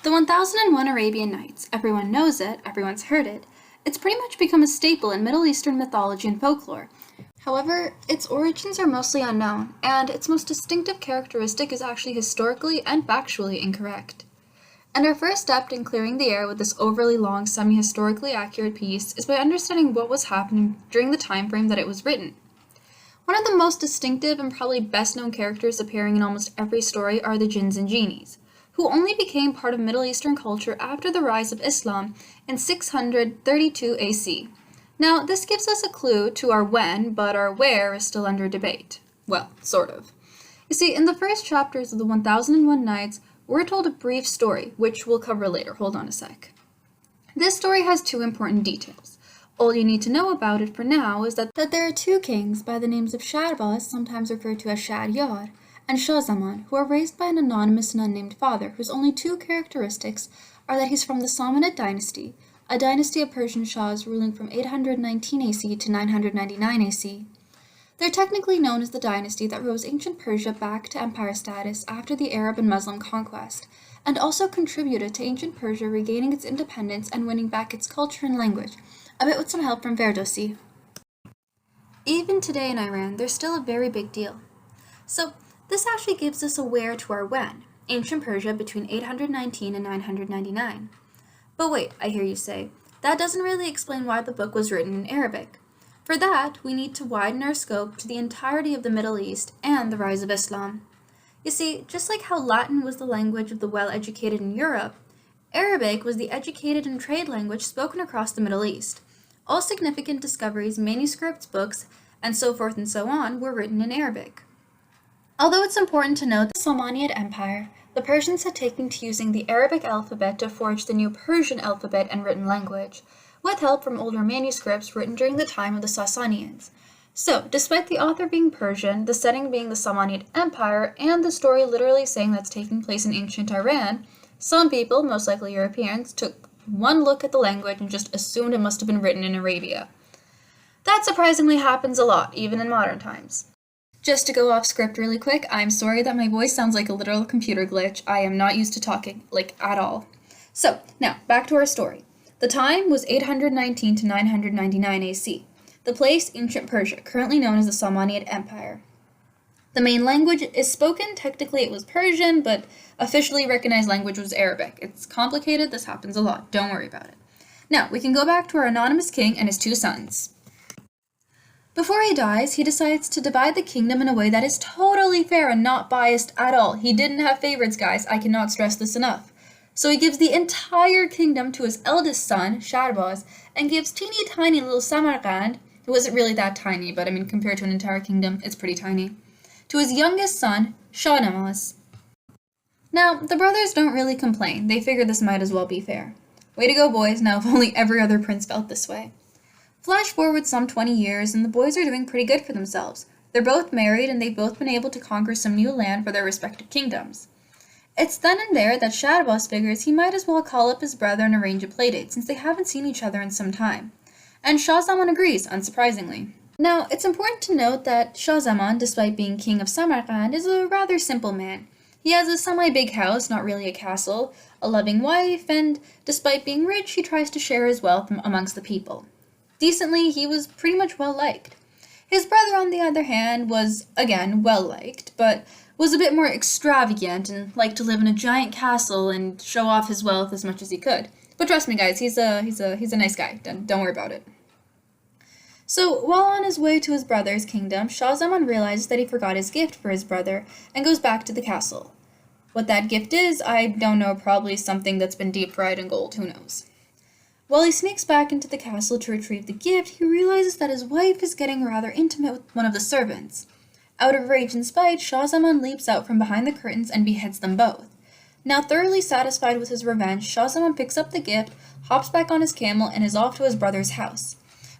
The 1001 Arabian Nights, everyone knows it, everyone's heard it. It's pretty much become a staple in Middle Eastern mythology and folklore. However, its origins are mostly unknown, and its most distinctive characteristic is actually historically and factually incorrect. And our first step in clearing the air with this overly long, semi-historically accurate piece is by understanding what was happening during the time frame that it was written. One of the most distinctive and probably best-known characters appearing in almost every story are the jinns and genies, who only became part of Middle Eastern culture after the rise of Islam in 632 AC. Now, this gives us a clue to our when, but our where is still under debate. Well, sort of. You see, in the first chapters of the 1001 Nights, we're told a brief story, which we'll cover later. Hold on a sec. This story has two important details. All you need to know about it for now is that there are two kings by the names of Shahrbaz, sometimes referred to as Shahriyar, and Shah Zaman, who are raised by an anonymous and unnamed father, whose only two characteristics are that he's from the Samanid dynasty, a dynasty of Persian Shahs ruling from 819 AC to 999 AC. They're technically known as the dynasty that rose ancient Persia back to empire status after the Arab and Muslim conquest, and also contributed to ancient Persia regaining its independence and winning back its culture and language, a bit with some help from Ferdowsi. Even today in Iran, they're still a very big deal. So, this actually gives us a where to our when, ancient Persia between 819 and 999. But wait, I hear you say, that doesn't really explain why the book was written in Arabic. For that, we need to widen our scope to the entirety of the Middle East and the rise of Islam. You see, just like how Latin was the language of the well-educated in Europe, Arabic was the educated and trade language spoken across the Middle East. All significant discoveries, manuscripts, books, and so forth and so on were written in Arabic. Although it's important to note that the Samanid Empire, the Persians had taken to using the Arabic alphabet to forge the new Persian alphabet and written language, with help from older manuscripts written during the time of the Sassanians. So, despite the author being Persian, the setting being the Samanid Empire, and the story literally saying that's taking place in ancient Iran, some people, most likely Europeans, took one look at the language and just assumed it must have been written in Arabia. That surprisingly happens a lot, even in modern times. Just to go off script really quick, I'm sorry that my voice sounds like a literal computer glitch. I am not used to talking, at all. So, now, back to our story. The time was 819 to 999 AC. The place, ancient Persia, currently known as the Samanid Empire. The main language is spoken, technically it was Persian, but officially recognized language was Arabic. It's complicated, this happens a lot, don't worry about it. Now, we can go back to our anonymous king and his two sons. Before he dies, he decides to divide the kingdom in a way that is totally fair and not biased at all. He didn't have favorites, guys. I cannot stress this enough. So he gives the entire kingdom to his eldest son, Shahrbaz, and gives teeny tiny little Samarkand, it wasn't really that tiny, but I mean, compared to an entire kingdom, it's pretty tiny, to his youngest son, Shahnamaz. Now, the brothers don't really complain. They figure this might as well be fair. Way to go, boys. Now, if only every other prince felt this way. Flash forward some 20 years, and the boys are doing pretty good for themselves. They're both married, and they've both been able to conquer some new land for their respective kingdoms. It's then and there that Shahrbaz figures he might as well call up his brother and arrange a playdate, since they haven't seen each other in some time. And Shah Zaman agrees, unsurprisingly. Now, it's important to note that Shah Zaman, despite being king of Samarkand, is a rather simple man. He has a semi-big house, not really a castle, a loving wife, and despite being rich, he tries to share his wealth amongst the people. Decently, he was pretty much well-liked. His brother, on the other hand, was, again, well-liked, but was a bit more extravagant and liked to live in a giant castle and show off his wealth as much as he could. But trust me, guys, he's a nice guy. Don't worry about it. So, while on his way to his brother's kingdom, Shah Zaman realizes that he forgot his gift for his brother and goes back to the castle. What that gift is, I don't know, probably something that's been deep-fried in gold, who knows. While he sneaks back into the castle to retrieve the gift, he realizes that his wife is getting rather intimate with one of the servants. Out of rage and spite, Shah Zaman leaps out from behind the curtains and beheads them both. Now thoroughly satisfied with his revenge, Shah Zaman picks up the gift, hops back on his camel, and is off to his brother's house.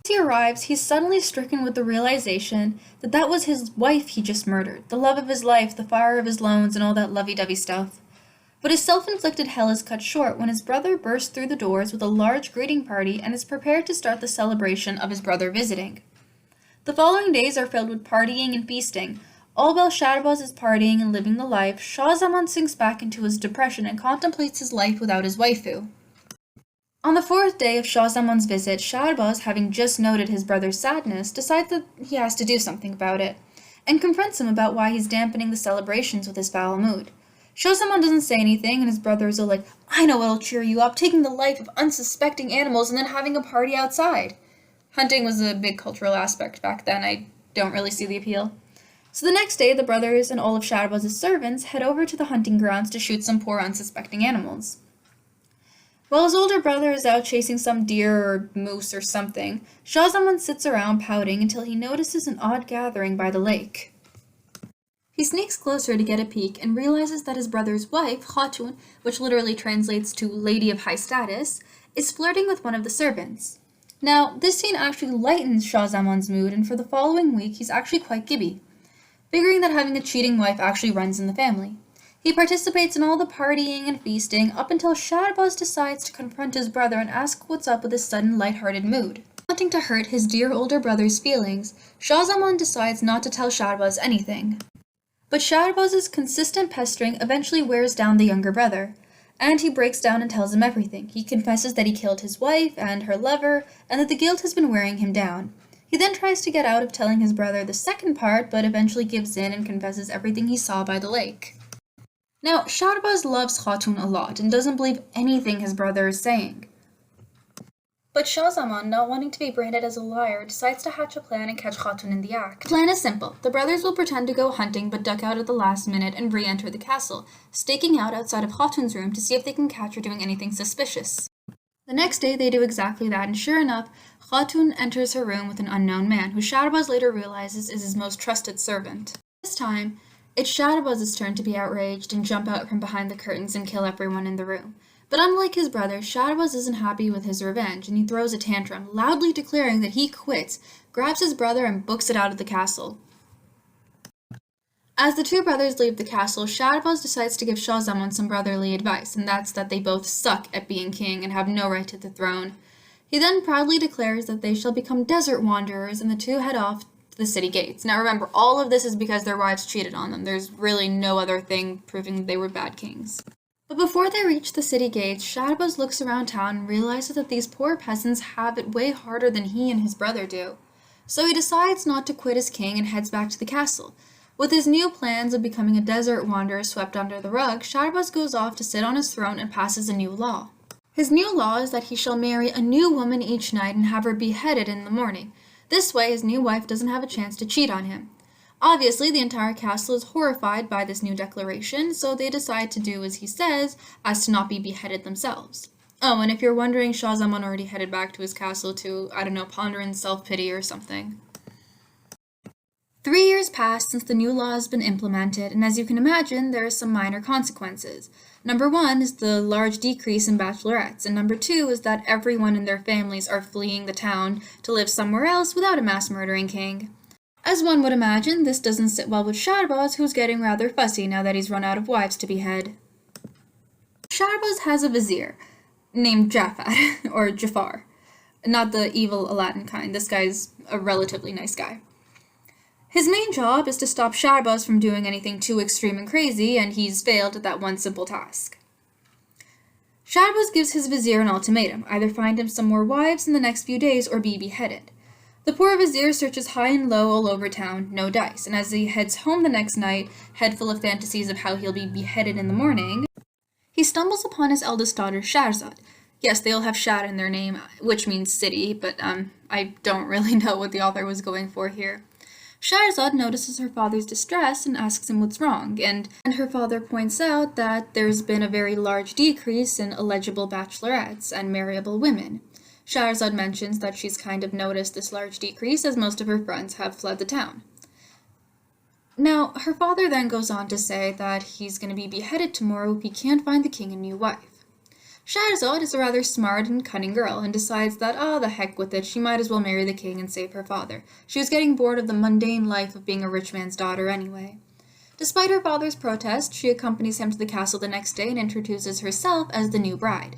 As he arrives, he's suddenly stricken with the realization that that was his wife he just murdered, the love of his life, the fire of his loins, and all that lovey-dovey stuff. But his self-inflicted hell is cut short when his brother bursts through the doors with a large greeting party and is prepared to start the celebration of his brother visiting. The following days are filled with partying and feasting, All while Shahrbaz is partying and living the life, Shah Zaman sinks back into his depression and contemplates his life without his waifu. On the fourth day of Shah Zaman's visit, Shahrbaz, having just noted his brother's sadness, decides that he has to do something about it, and confronts him about why he's dampening the celebrations with his foul mood. Shah Zaman doesn't say anything, and his brother is all like, "I know what'll cheer you up, taking the life of unsuspecting animals and then having a party outside." Hunting was a big cultural aspect back then. I don't really see the appeal. So the next day, the brothers and all of Shahrbaz's servants head over to the hunting grounds to shoot some poor unsuspecting animals. While his older brother is out chasing some deer or moose or something, Shah Zaman sits around pouting until he notices an odd gathering by the lake. He sneaks closer to get a peek and realizes that his brother's wife, Khatun, which literally translates to Lady of High Status, is flirting with one of the servants. Now, this scene actually lightens Shah Zaman's mood, and for the following week, he's actually quite gibby, figuring that having a cheating wife actually runs in the family. He participates in all the partying and feasting up until Shahrbaz decides to confront his brother and ask what's up with his sudden lighthearted mood. Wanting to hurt his dear older brother's feelings, Shah Zaman decides not to tell Shahrbaz anything. But Shahrbaz's consistent pestering eventually wears down the younger brother, and he breaks down and tells him everything. He confesses that he killed his wife and her lover, and that the guilt has been wearing him down. He then tries to get out of telling his brother the second part, but eventually gives in and confesses everything he saw by the lake. Now, Shahrbaz loves Khatun a lot and doesn't believe anything his brother is saying. But Shah Zaman, not wanting to be branded as a liar, decides to hatch a plan and catch Khatun in the act. The plan is simple. The brothers will pretend to go hunting but duck out at the last minute and re-enter the castle, staking out outside of Khatun's room to see if they can catch her doing anything suspicious. The next day they do exactly that, and sure enough, Khatun enters her room with an unknown man, who Shahrbaz later realizes is his most trusted servant. This time, it's Shahrbaz's turn to be outraged and jump out from behind the curtains and kill everyone in the room. But unlike his brother, Shahrbaz isn't happy with his revenge, and he throws a tantrum, loudly declaring that he quits, grabs his brother, and books it out of the castle. As the two brothers leave the castle, Shahrbaz decides to give Shah Zaman some brotherly advice, and that's that they both suck at being king and have no right to the throne. He then proudly declares that they shall become desert wanderers, and the two head off to the city gates. Now remember, all of this is because their wives cheated on them. There's really no other thing proving they were bad kings. But before they reach the city gates, Shahrbaz looks around town and realizes that these poor peasants have it way harder than he and his brother do. So he decides not to quit as king and heads back to the castle. With his new plans of becoming a desert wanderer swept under the rug, Shahrbaz goes off to sit on his throne and passes a new law. His new law is that he shall marry a new woman each night and have her beheaded in the morning. This way, his new wife doesn't have a chance to cheat on him. Obviously, the entire castle is horrified by this new declaration, so they decide to do as he says, as to not be beheaded themselves. Oh, and if you're wondering, Shah Zaman already headed back to his castle to, ponder in self-pity or something. 3 years pass since the new law has been implemented, and as you can imagine, there are some minor consequences. Number 1 is the large decrease in bachelorettes, and number 2 is that everyone and their families are fleeing the town to live somewhere else without a mass-murdering king. As one would imagine, this doesn't sit well with Shahrbaz, who's getting rather fussy now that he's run out of wives to behead. Shahrbaz has a vizier, named Jafar, or Jafar. Not the evil Aladdin kind. This guy's a relatively nice guy. His main job is to stop Shahrbaz from doing anything too extreme and crazy, and he's failed at that one simple task. Shahrbaz gives his vizier an ultimatum: either find him some more wives in the next few days or be beheaded. The poor vizier searches high and low all over town, no dice, and as he heads home the next night, head full of fantasies of how he'll be beheaded in the morning, he stumbles upon his eldest daughter, Shahrzad. Yes, they all have Shah in their name, which means city, but I don't really know what the author was going for here. Shahrzad notices her father's distress and asks him what's wrong, and her father points out that there's been a very large decrease in eligible bachelorettes and marriable women. Shahrzad mentions that she's kind of noticed this large decrease as most of her friends have fled the town. Now, her father then goes on to say that he's going to be beheaded tomorrow if he can't find the king a new wife. Shahrzad is a rather smart and cunning girl and decides that, the heck with it, she might as well marry the king and save her father. She was getting bored of the mundane life of being a rich man's daughter anyway. Despite her father's protest, she accompanies him to the castle the next day and introduces herself as the new bride.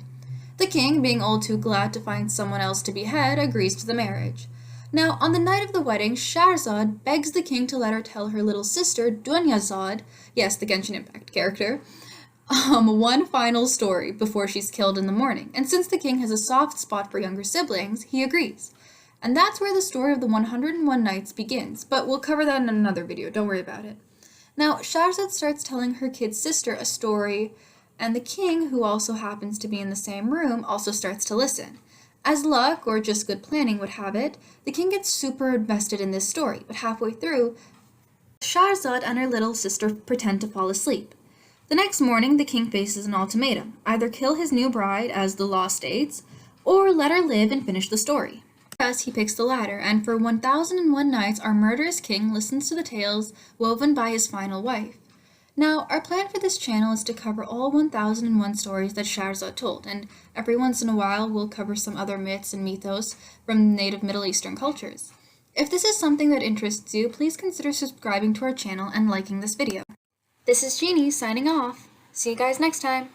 The king, being all too glad to find someone else to behead, agrees to the marriage. Now, on the night of the wedding, Shahrazad begs the king to let her tell her little sister, Dunyazad, yes, the Genshin Impact character, one final story before she's killed in the morning. And since the king has a soft spot for younger siblings, he agrees. And that's where the story of the 101 Nights begins, but we'll cover that in another video, don't worry about it. Now, Shahrazad starts telling her kid sister a story, and the king, who also happens to be in the same room, also starts to listen. As luck, or just good planning would have it, the king gets super invested in this story, but halfway through, Shahrazad and her little sister pretend to fall asleep. The next morning, the king faces an ultimatum: either kill his new bride, as the law states, or let her live and finish the story. Thus, he picks the latter, and for 1001 nights, our murderous king listens to the tales woven by his final wife. Now, our plan for this channel is to cover all 1001 stories that Shahrazad told, and every once in a while we'll cover some other myths and mythos from native Middle Eastern cultures. If this is something that interests you, please consider subscribing to our channel and liking this video. This is Genie signing off. See you guys next time.